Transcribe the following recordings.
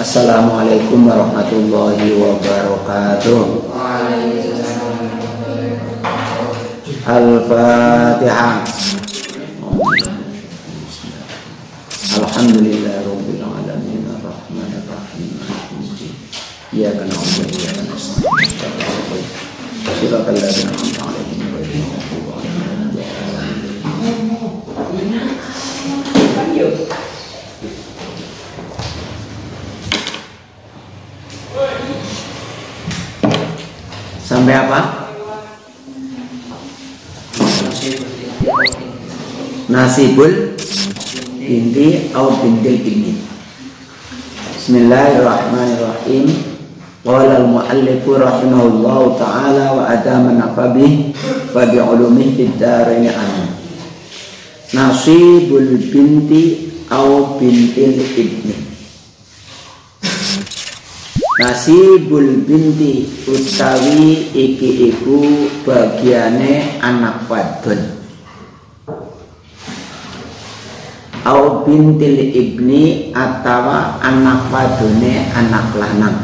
Assalamualaikum warahmatullahi wabarakatuh. Al-Fatihah. Alhamdulillahirabbil alamin arrahmanir rahim. Iyyaka na'budu wa iyyaka nasta'in. Shiratal ladzina an'amta 'alaihim ghairil maghdubi 'alaihim waladdallin. Sampai apa? Nasibul binti atau bintil ibni. Bismillahirrahmanirrahim. Qala al-muallifu rahimahullahu ta'ala wa adama nafabih wa bi'ulumihi fid dharain amin. Nasibul binti atau bintil ibni. Nasibul binti utawi iki iku bagiane anak wadon. Au bintil ibni atawa anak wadone anak lanang.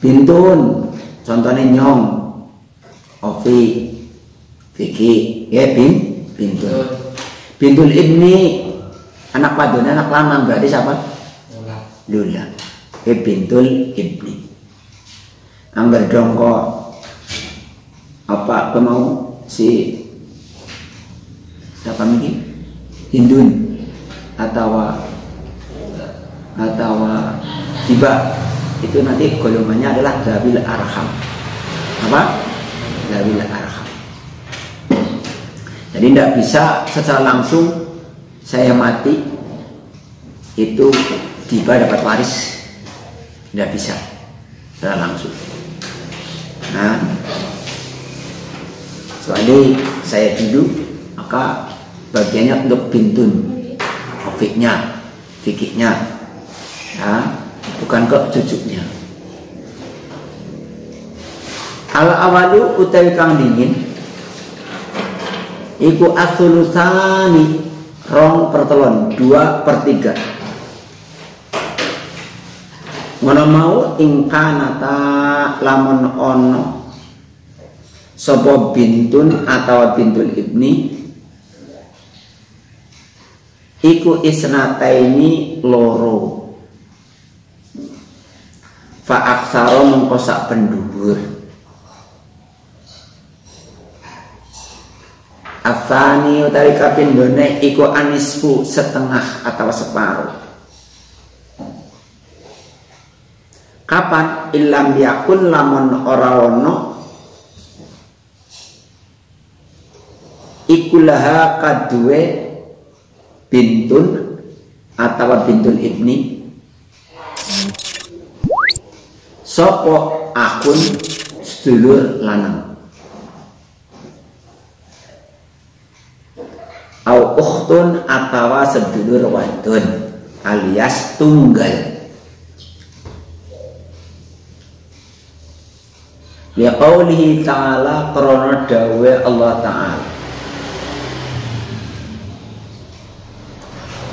Bintun contohnya nyong, Ovi, Vicky, ya bintun. Bintul ibni anak wadone anak lanang berarti siapa? Lula. Bintul ibni. Angger dong kok apa mau si siapa mungkin Hindun atau tiba itu nanti golongannya adalah Dawil Arham. Apa? Dawil Arham. Jadi tidak bisa secara langsung saya mati itu tiba dapat waris, tidak bisa secara langsung. Nah, soalnya saya dulu maka bagiannya untuk bintun, ofiknya, fikihnya, ya, bukan ke cucunya. Al awalu utawi kang dingin, iku asulusani rong pertelon 2/3. Ngono mau ingkanata lamun ono sapa bintun atau bintul ibni iku isnataini loro fa aksara mongko sak pendhuwur. Afani utawi kapindhone iku anisfu setengah atau separuh. Kapan ilam yakun lamun ora ono ikulaha kaduwe bintun atau bintul ibni sopo akun sedulur lanang au ukhtun atau sedulur wadon alias tunggal. Ya qaulihi ta'ala krana dawe Allah ta'ala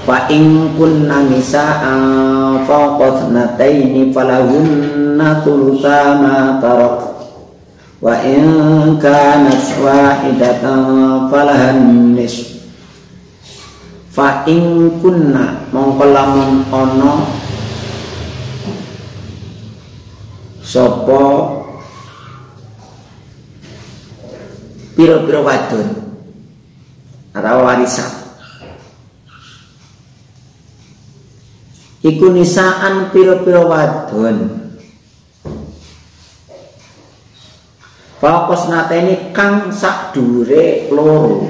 fa in kunna nisa'an fawqa thnataini falahunna thulutsa ma tarak wa in kanat wahidatan falahan nisf. Fa in kunna mongko lamun ana sapa piro-piro wadon atau warisan iku nisaan piro-piro wadon fokus nateni kang sak dure loro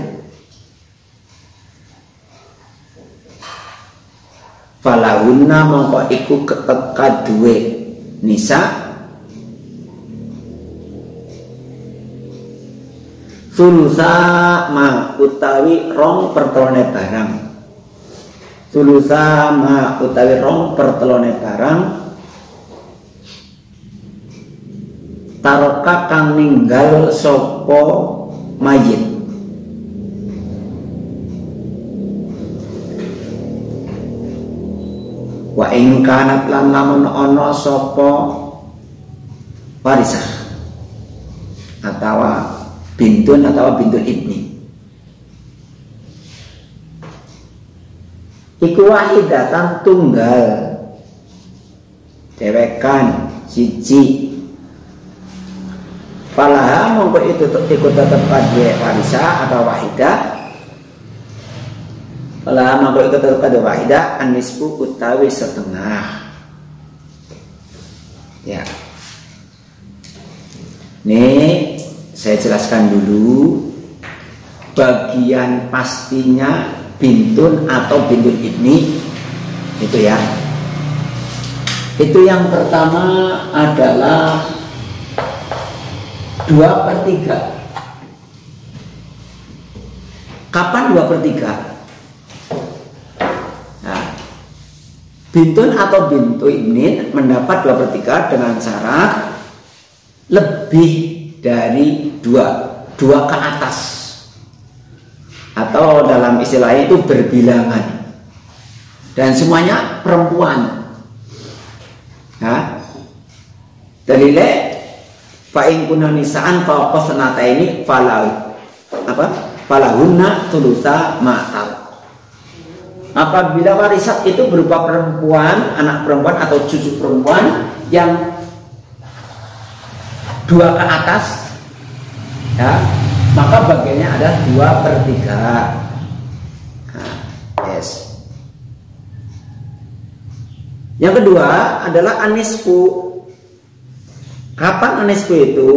falahunna mongko iku kaduwe nisa sulusa ma utawi rong pertelone barang. Sulusa ma utawi rong pertelone barang taroka kang ninggal sapa mayit Wa ing kanat lan lamun ana sapa warisah atau bintun atau bintul ibni iku wahidatan tunggal dewekan siji falaha mongko itu ikut tetep kadhe warisah atau wahidah falaha mongko ikut tetep kadhe wahidah anisfu utawi setengah ya. Nih saya jelaskan dulu bagian pastinya bintun atau bintul ibni itu ya. Itu yang pertama adalah 2/3. Kapan 2/3? Nah, bintun atau bintu ibni mendapat 2/3 dengan syarat lebih dari dua ke atas, atau dalam istilahnya itu berbilangan, dan semuanya perempuan. Nah, dalile fa in kunna nisaan fa qasnata ini falahunna thulutsa ma tarak. Apabila warisan itu berupa perempuan, anak perempuan atau cucu perempuan yang 2 ke atas ya, maka bagiannya ada 2/3. Nah, yes. Yang kedua adalah anisfu. Kapan anisfu itu?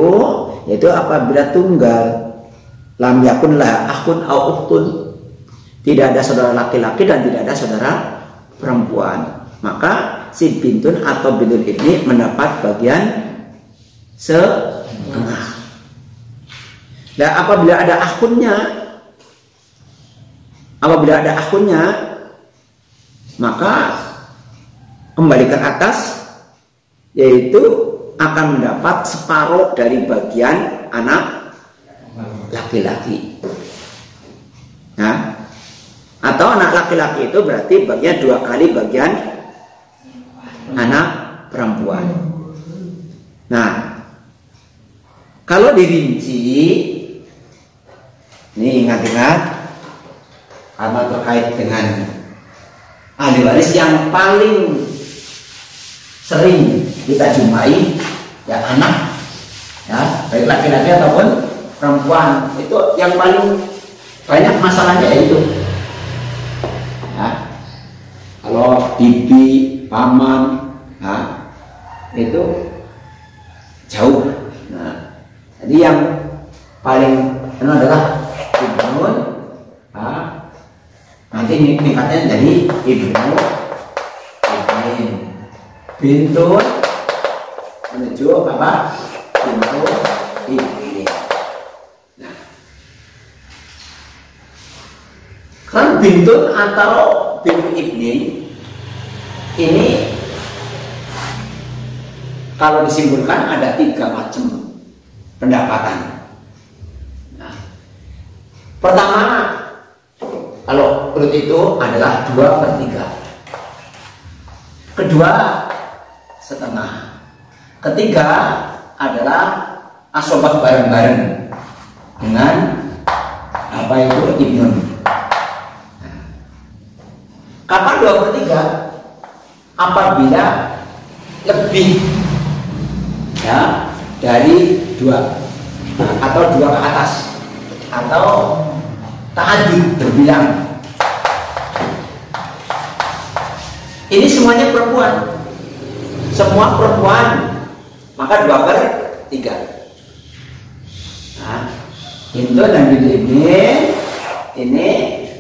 Yaitu apabila tunggal lam yakun la akhun au ukhtun, tidak ada saudara laki-laki dan tidak ada saudara perempuan, maka si bintun atau bintul ibni mendapat bagian setengah. Dan apabila ada akhunnya, maka kembali ke atas, yaitu akan mendapat separuh dari bagian anak laki-laki. Nah, atau anak laki-laki itu berarti bagian 2 kali bagian anak perempuan. Nah, kalau dirinci, ini ingat-ingat, karena terkait dengan ahli waris yang paling sering kita jumpai ya anak, ya baik laki-laki ataupun perempuan, itu yang paling banyak masalahnya itu. Ya, kalau bibi, paman, nah, itu jauh. Nah, jadi yang paling adalah ibnun, nanti tingkatnya jadi ibnu, ibnin, bintun menuju apa? Bintu ibni. Nah, kan bintun atau bintu ibni ini kalau disimpulkan ada 3 macam pendapatan. Nah, pertama, kalau urut itu adalah 2/3. Kedua, setengah. Ketiga adalah asobah bareng-bareng dengan apa itu ibnun. Nah, kapan 2/3? Apabila lebih ya dari 2 atau 2 ke atas, atau ta'adud berbilang. Ini semuanya perempuan, semua perempuan, maka 2/3. Nah, Hindu dan bintu ini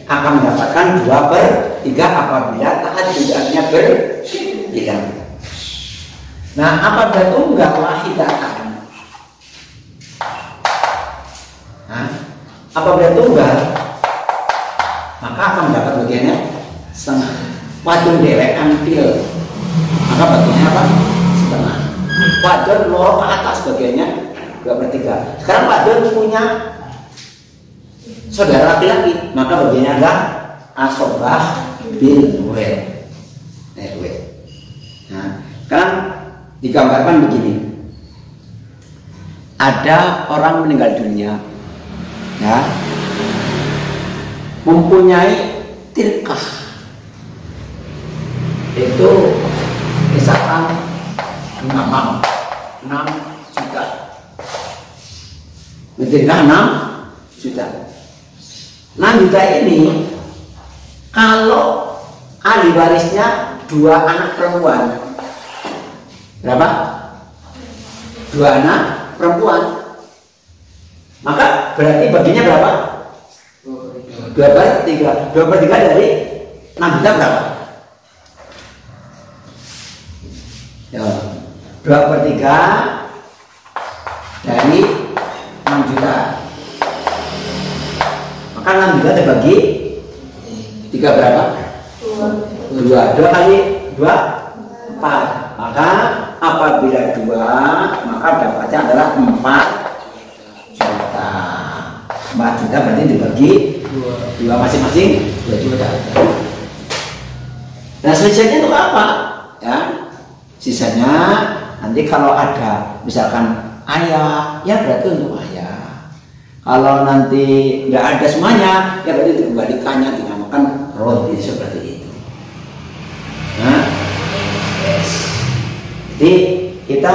akan mendapatkan 2/3 apabila ta'adud artinya berbilang. Nah, apabila tunggal wahidatan, apabila tunggal, maka akan mendapat bagiannya setengah. Wadon dewek ampil, maka bagiannya apa? Setengah. Wadon loro ke atas, bagiannya 2/3. Sekarang wadon punya saudara laki-laki, maka bagiannya adalah asobah bil wel. Kan digambarkan begini. Ada orang meninggal dunia, ya, mempunyai tilkah, itu misalkan 6 juta, tilkah 6 juta. 6 juta ini kalau ahli warisnya 2 anak perempuan, berapa? 2 anak perempuan, maka berarti baginya berapa? 2/3. 2/3 dari 6 juta berapa? Ya, 2/3 dari 6 juta. Maka 6 juta dibagi 3 berapa? 2 kali 2 4. Maka apabila 2, maka dapatnya adalah 4 juta. 4 juta berarti dibagi 2 masing-masing 2 juta. Nah, sisanya untuk apa? Ya, sisanya nanti kalau ada misalkan ayah, ya berarti untuk ayah. Kalau nanti nggak ada semuanya, ya berarti dikembalikannya, dinamakan roti seperti itu. Nah, jadi kita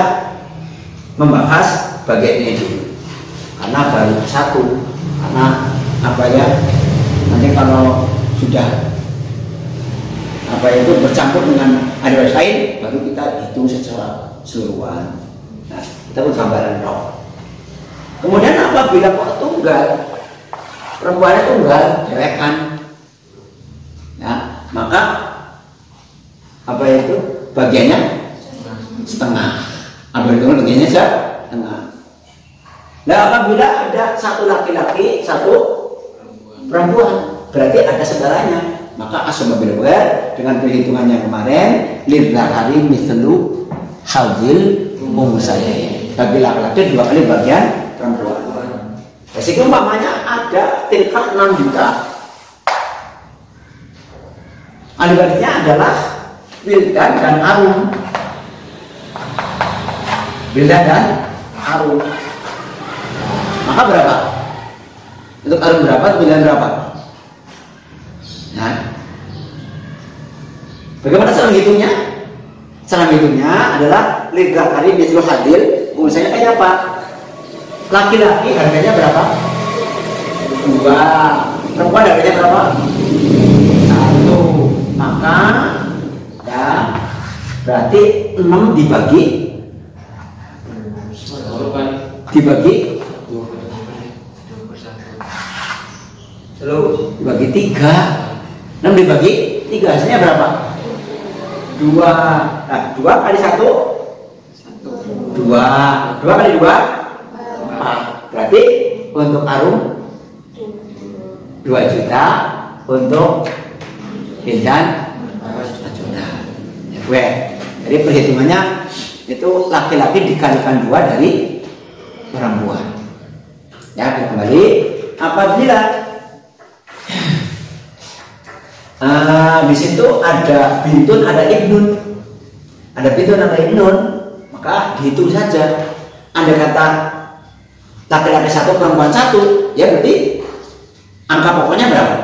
membahas bagian ini dulu, karena baru 1. Karena apa ya? Nanti kalau sudah apa itu bercampur dengan ada lain, baru kita hitung secara keseluruhan. Nah, kita buat gambaran roh. Kemudian apabila kok tunggal, perempuannya tunggal, cewekan, ya, maka apa itu bagiannya setengah. Ambil itu bagiannya setengah. Nah, apabila ada 1 laki-laki, 1 perempuan, berarti ada saudaranya. Maka asmabil ghair dengan perhitungan yang kemarin, lidzakari mithlu hadzil unsayyain. Bagi laki-laki 2 kali bagian perempuan. Jadi umpamanya ada tilkah 6 juta. Ahli warisnya adalah Wildan dan Arum. Wildan dan Arum. Maka berapa? Untuk Arum berapa? Wildan berapa? Nah, bagaimana cara menghitungnya? Cara menghitungnya adalah lidzakari mithlu hadzil unsayyain. Kayak apa? Laki-laki harganya berapa? 2. Perempuan harganya berapa? 1. Maka ya berarti 6 dibagi 3. 6 dibagi 3 hasilnya berapa? 2. Nah, 2 kali 1 2. 2 kali 2 4. Berarti untuk Arum 2 juta, untuk Hildan 4 juta. Ya, jadi perhitungannya itu laki-laki dikalikan 2 dari perempuan. Ya, kembali apabila di situ ada bintun, ada ibnun, maka dihitung saja. Anda kata laki-laki 1 perempuan 1, ya berarti angka pokoknya berapa?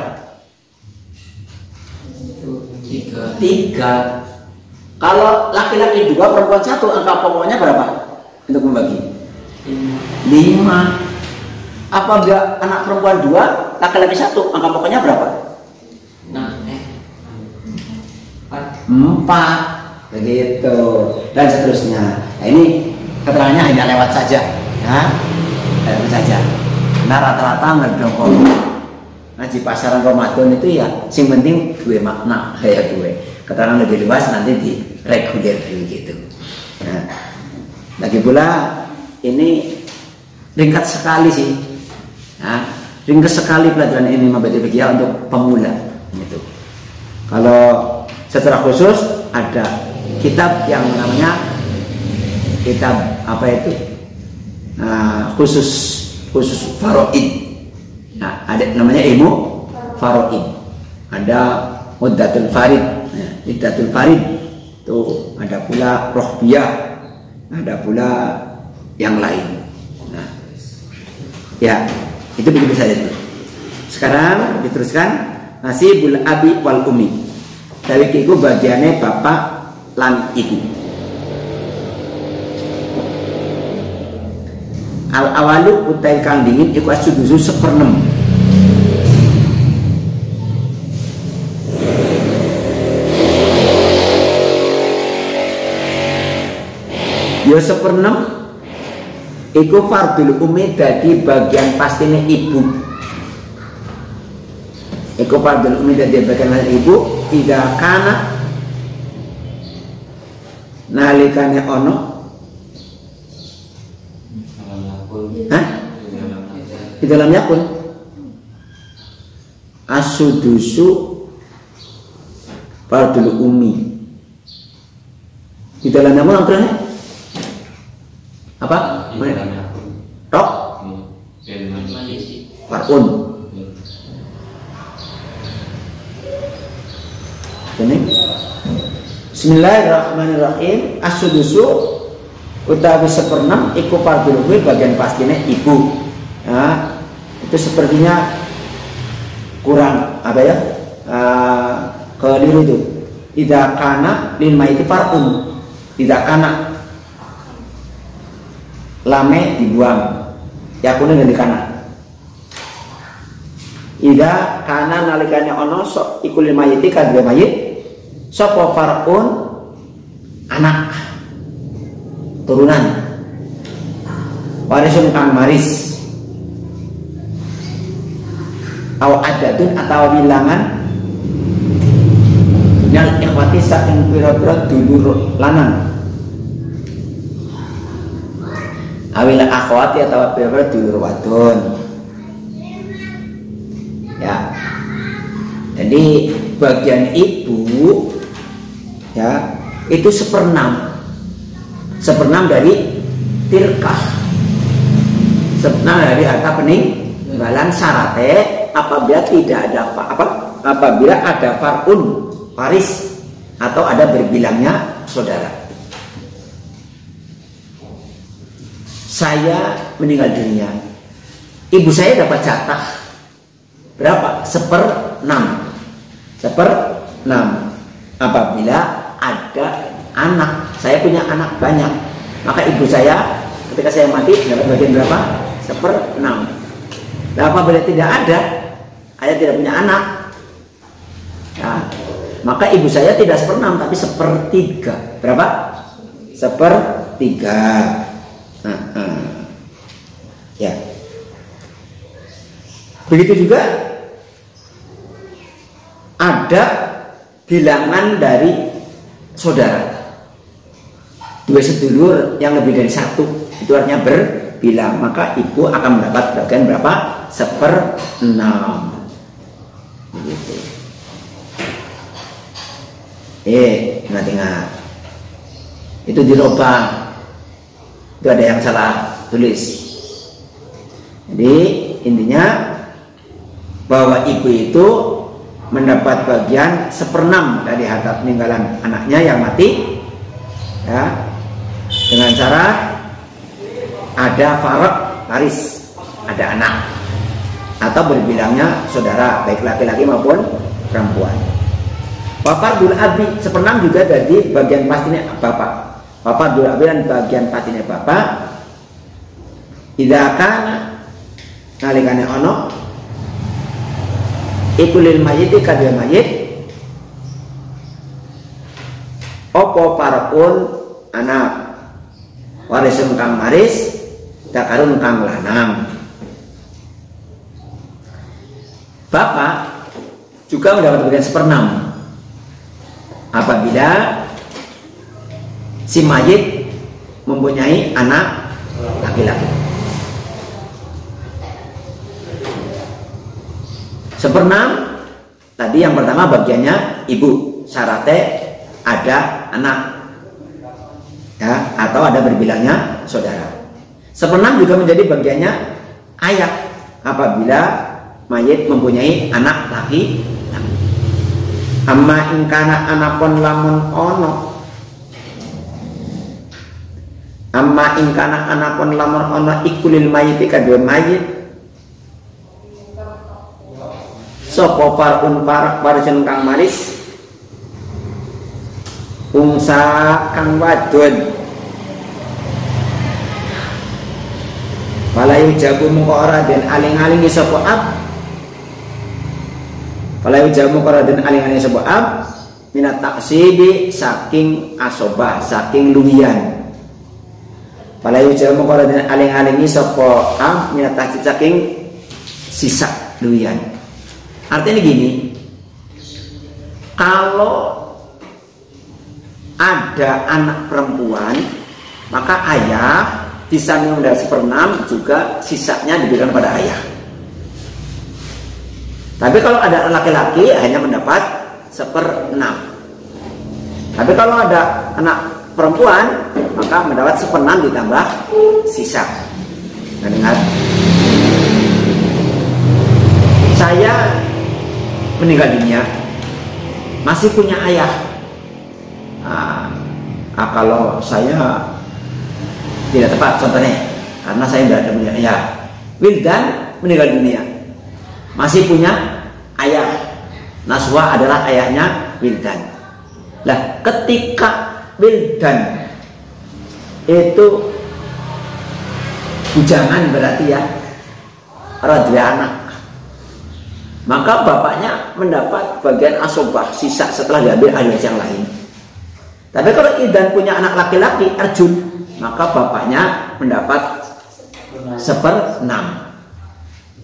3. Kalau laki-laki 2 perempuan 1, angka pokoknya berapa untuk membagi? 5. Apabila anak perempuan 2, laki-laki 1, angka pokoknya berapa? 4. Begitu dan seterusnya. Nah, ini keterangannya hanya lewat saja, ya, lewat saja. Nah, rata-rata ngedongkol ngaji pasaran Ramadan itu ya sing penting gue makna kayak gue. Keterangan lebih luas nanti di reguler dulu gitu. Nah, lagi pula ini ringkas sekali sih, ya, ringkas sekali pelajaran ini mabadi fikih untuk pemula gitu. Kalau secara khusus ada kitab yang namanya kitab apa itu khusus faraid. Nah, ada namanya ilmu faraid. Ada Muddatul Farid. Muddatul Farid Itu ada pula rohbiyah, ada pula yang lain. Nah, ya itu begitu saja dulu. Sekarang diteruskan nasibul abi wal umi. Dari kiku bagiannya bapak lan ibu. Al awalu utai kang dingin iku asudusu 1/6. Ya 1/6 iku fardul umi dadi bagian pastine ibu. Iku fardul umi dadi bagian ibu tidak kana nalikane ono. Hah? Di dalam yakun asudusu fardul umi. Di dalam yakun angkanya apa? Tok farun. Ini Bismillahirrahmanirrahim. As-sudusu utawi 1/6 iku fardul umi bagian pastinya ibu. Nah, itu sepertinya kurang apa ya? Keliru itu. Tidak kana lil maiti farun. Tidak kana lame dibuang, yakunnya dari kanan. Ida kanan nalikane ono sok ikul mayiti kadhe mayit sapa farun anak turunan warisun kang maris aw adatun atau bilangan nyal ikhwati saking pira-pira dulur lanang awil akhwati atau pira-pira dulur wadon. Ya. Jadi bagian ibu ya itu 1/6. 1/6 dari tirkah. 1/6 dari harta peninggalan syarate apabila tidak ada apabila ada farun waris atau ada berbilangnya saudara. Saya meninggal dunia, ibu saya dapat jatah berapa? 1/6. 1/6 apabila ada anak. Saya punya anak banyak, maka ibu saya ketika saya mati dapat bagian berapa? 1/6. Nah, apabila tidak ada, ayah tidak punya anak, nah, maka ibu saya tidak 1/6 tapi 1/3. Berapa? 1/3. Ya. Begitu juga ada bilangan dari saudara. 2 sedulur yang lebih dari 1, itu artinya berbilang, maka ibu akan mendapat bagian berapa? 1/6. Begitu. Ingat-ingat. Itu dirubah. Itu ada yang salah tulis. Jadi intinya bahwa ibu itu mendapat bagian 1/6 dari harta peninggalan anaknya yang mati, ya, dengan cara ada farad waris, ada anak atau berbilangnya saudara baik laki-laki maupun perempuan. Fardul abi 1/6 juga dari bagian pastinya bapak. Fardul abi dan bagian pastinya bapak. Idza kana nalikane ono ikulil mayiti kadhe mayit opo paraun anak warisun kang maris dakarun kang lanang. Bapak juga mendapat bagian 1/6 apabila si mayit mempunyai anak laki-laki. 1/6 tadi yang pertama bagiannya ibu, syaratnya ada anak, ya, atau ada berbilangnya saudara. 1/6 juga menjadi bagiannya ayah apabila mayit mempunyai anak laki. Amma ingkana anapun lamun ono Amma ingkana anakon lamun ono ikulil mayit kadue mayit sopo farun farjen kang maris ungsa kang wadon Palayu jabu muka ora den aling-alingi sopo ab Palayu jabu muka ora den aling-alingi sopo ab minat taksibi saking asobah saking luwian Palayu jamu kalau dan aling-alingi sopo am minat taksib saking sisa luwian. Artinya gini, kalau ada anak perempuan maka ayah bisa menunda 1/6 juga sisanya diberikan pada ayah. Tapi kalau ada laki-laki hanya mendapat 1/6. Tapi kalau ada anak perempuan maka mendapat 1/6 ditambah sisa. Nah, dengar, saya meninggal dunia masih punya ayah. Kalau saya tidak tepat contohnya karena saya tidak ada punya ayah. Wildan meninggal dunia masih punya ayah. Naswa adalah ayahnya Wildan. Lah, ketika Wildan itu bujangan berarti ya, dua anak, maka bapaknya mendapat bagian asobah sisa setelah diambil ayah yang lain. Tapi kalau Idan punya anak laki-laki Arjun, maka bapaknya mendapat 1/6.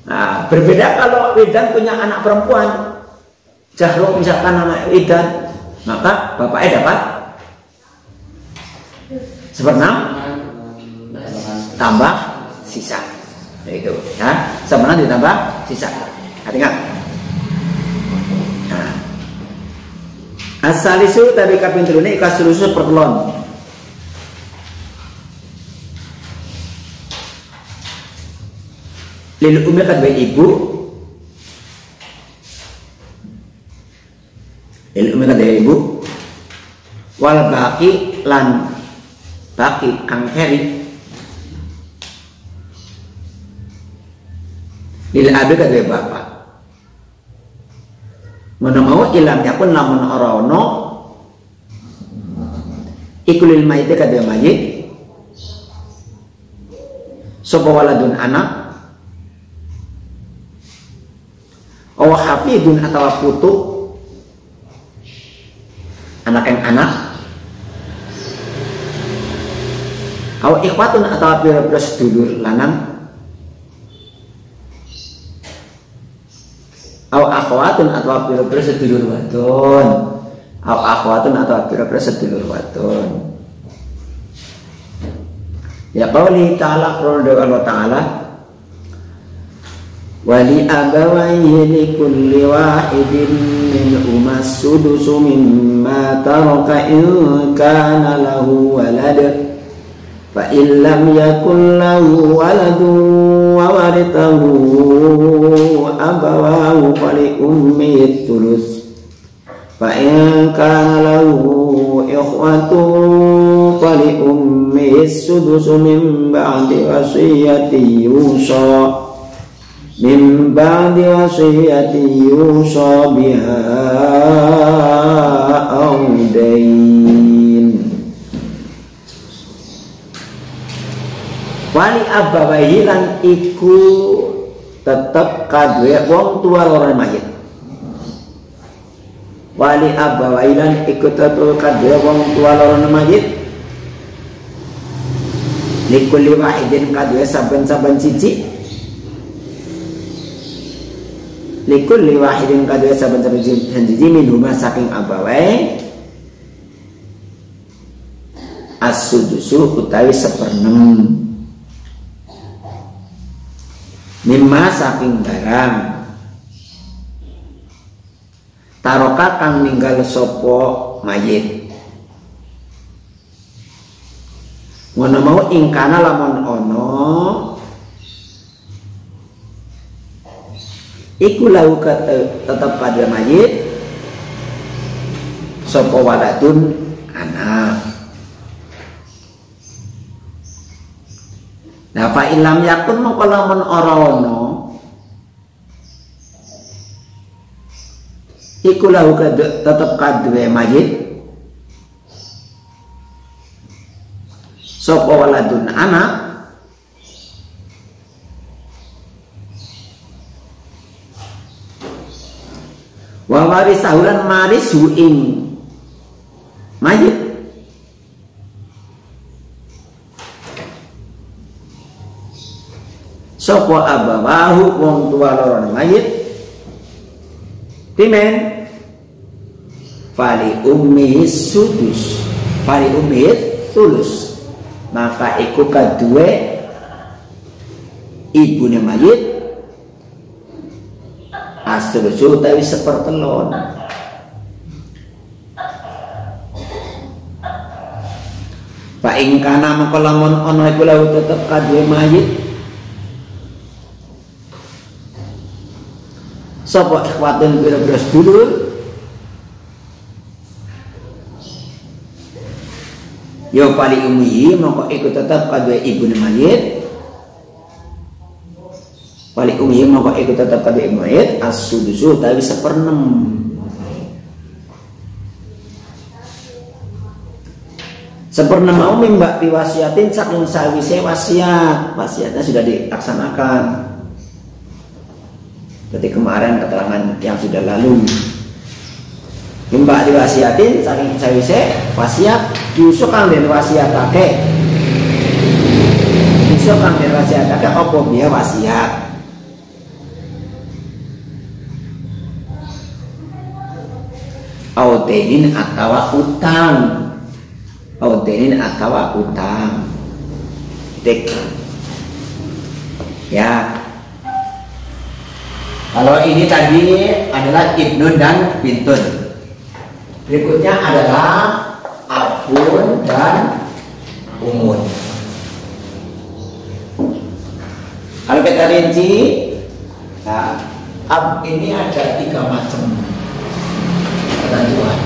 Nah, berbeda kalau Idan punya anak perempuan Jahro misalkan anak Idan, maka bapaknya dapat 1/6 tambah sisa. Itu ya, 1/6 ditambah sisa. Ingat. Nah. Asalisu tapi kaping 3 ini kasulusu pertelon. Lil umi kadwe ibu. Lil umi kadwe ibu. Wal baki lan baki kang keri. Lil abi kadwe bapak. Menemau ilam yakun lamun orono ikulil mayit kadwe mayit sapa waladun anak aw hafidun atau putu anak yang anak aw ikhwatun atau pira-pira sedulur lanang aw akhwatun atau pira-pira sedulur wadon aw akhwatun atau pira-pira sedulur wadon. Ya qauli ta'ala qala Allah ta'ala wali abawayhi likulli wahidin minhuma as-sudusu mimma taraka in kana lahu walad fa in lam yakun lahu waladun wa warithahu abawahu fali ummihi thuluth fa in kana lahu ikhwatun fali ummihi as-sudusu min ba'di wasiyyati yusa min ba'di wasiyyati yusa biha aw dain. Wali abawaihi lan iku tetep kadue wong tua loro mayit. Wali abawaihi lan iku tetep kadue wong tua loro mayit. Likulli wahidin kadue saben-saben siji. Likulli wahidin kadue saben-saben siji minhuma saking abawai as-sudusu utawi 1/6 mimma saking barang taroka kang ninggal sopo mayit ngono mau ingkana lamun ono iku lahu tetep pada mayit sopo waladun anak fa ilam yakun mongko lamun ora ono iku lahu tetep kadue mayit sapa waladun anak wa warisahulan marisu ing mayit sapa abawahu wong tua loro mayit timen fali ummi sudus fali ummi sulus maka iku kadue ibune mayit aslusu tapi sepertelon fa ing kana mengko lamun ana iku lahu tetep kadue mayit sapa ikhwatun pira-pira sedulur yo pali ummi mongko iku tetep kadue ibune mayit pali ummi mongko iku tetep kadue ibune mayit as-sudusu tapi 1/6 mau mbak piwasiatin saking sawise wasiatnya sudah dilaksanakan seperti kemarin keterangan yang sudah lalu mbak diwasiatin saking sawise wasiat justru kang den wasiatake apa biya wasiat audenin atawa utang tik ya. Kalau ini tadi adalah ibnun dan bintun. Berikutnya adalah abun dan umun. Kalau kita rinci, nah, ab ini ada 3 macam ketentuan.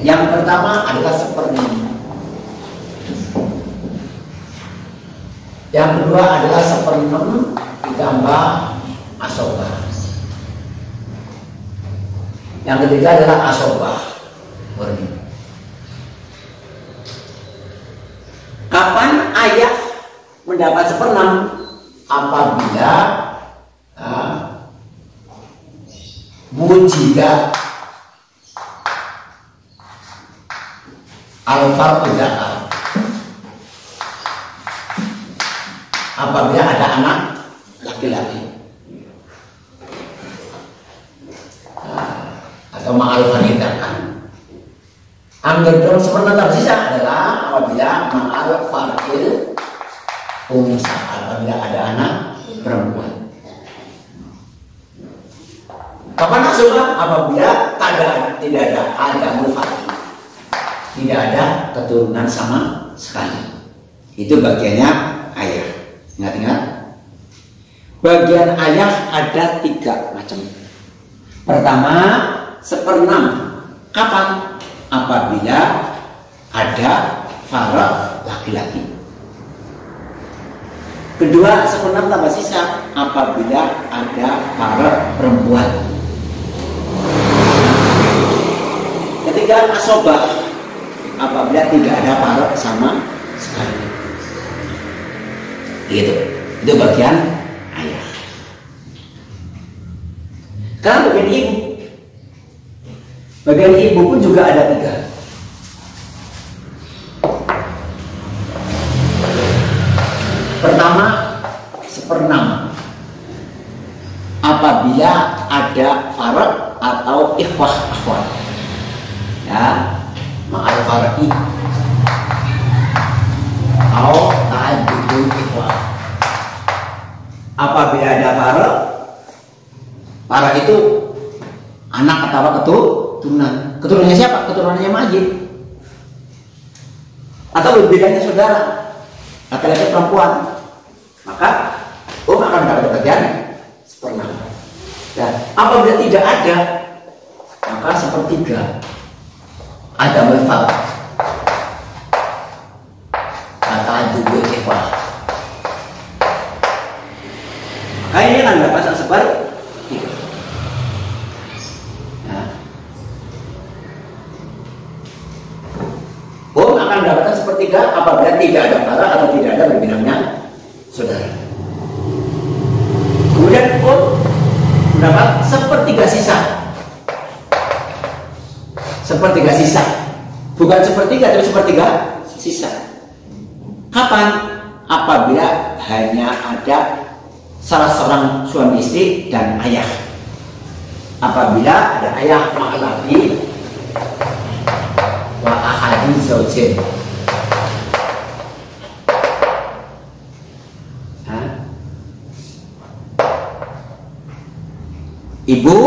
Yang pertama adalah 1/6. Yang kedua adalah 1/6 ditambah asobah. Yang ketiga adalah asobah murni. Kapan ayah mendapat 1/6? Apabila wujida al-fardu zakar. Apabila ada anak laki-laki atau ma'al faridakan. Angger dong 1/6 tersisa adalah apabila ma'al faril unsa, apabila ada anak perempuan. Kapan asubah? Apabila tidak ada adamul faril, tidak ada keturunan sama sekali. Itu bagiannya ayah. Ingat-ingat, bagian ayah ada 3 macam. Pertama 1/6. Kapan? Apabila ada farad laki-laki. Kedua 1/6 tambah sisa apabila ada farad perempuan. Ketiga asobah, apabila tidak ada farad sama sekali. Itu bagian ayah. Sekarang bagian ibu. Bagian ibu pun juga ada 3. Pertama 1/6 apabila ada farad atau ikhwah akhwat, ya, ma'al far'i atau ta'addudul ikhwah. Apabila ada farad itu anak atau keturunan. Keturunannya siapa? Keturunannya mayit. Atau bedanya saudara, laki-laki perempuan. Maka akan dapat bagian 1/6. Dan apabila tidak ada, maka 1/3 ada farad. sepertiga apabila tidak ada farad atau tidak ada berbilangnya saudara. Kemudian pun mendapat sepertiga sisa. Sepertiga sisa. Bukan sepertiga, tapi sepertiga sisa. Kapan? Apabila hanya ada salah seorang suami istri dan ayah. Apabila ada ayah ma'alabi wa ahadi zaujin. Ibu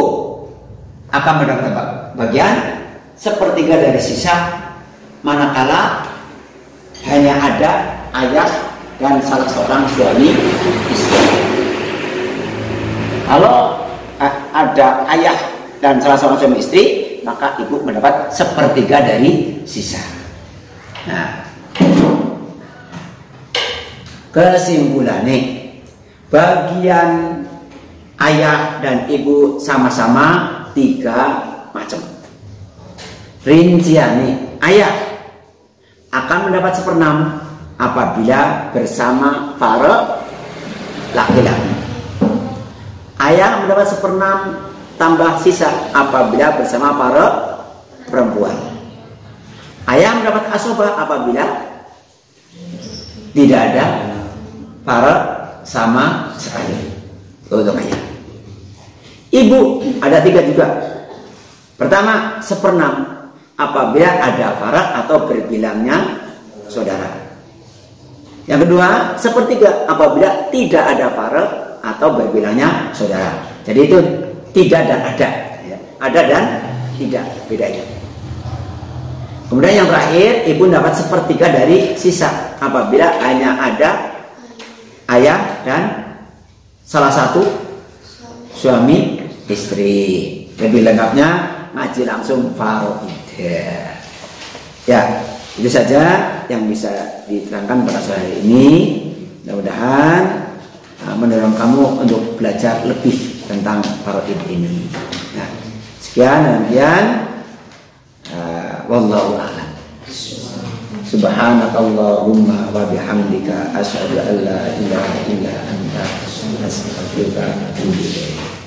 akan mendapat bagian sepertiga dari sisa manakala hanya ada ayah dan salah seorang suami istri. Kalau ada ayah dan salah seorang suami istri, maka ibu mendapat sepertiga dari sisa. Nah, kesimpulannya, bagian ayah dan ibu sama-sama 3 macam. Rinciannya, ayah akan mendapat 1/6 apabila bersama para laki-laki. Ayah mendapat 1/6 tambah sisa apabila bersama para perempuan. Ayah mendapat asobah apabila tidak ada para sama sekali untuk ayah. Ibu ada 3 juga. Pertama 1/6 apabila ada farad atau berbilangnya saudara. Yang kedua 1/3 apabila tidak ada farad atau berbilangnya saudara. Jadi itu tidak dan ada, ya. Ada dan tidak, bedanya. Kemudian yang terakhir, ibu dapat 1/3 dari sisa apabila hanya ada ayah dan salah satu suami istri. Lebih lengkapnya ngaji langsung faraid. Ya, itu saja yang bisa diterangkan pada sore hari ini. Mudah-mudahan mendorong kamu untuk belajar lebih tentang faraid ini. Nah, sekian dan sekian. Wallahu a'lam. Subhanakallahumma wa bihamdika asyhadu an la ilaha illa anta astaghfiruka wa atubu ilaik.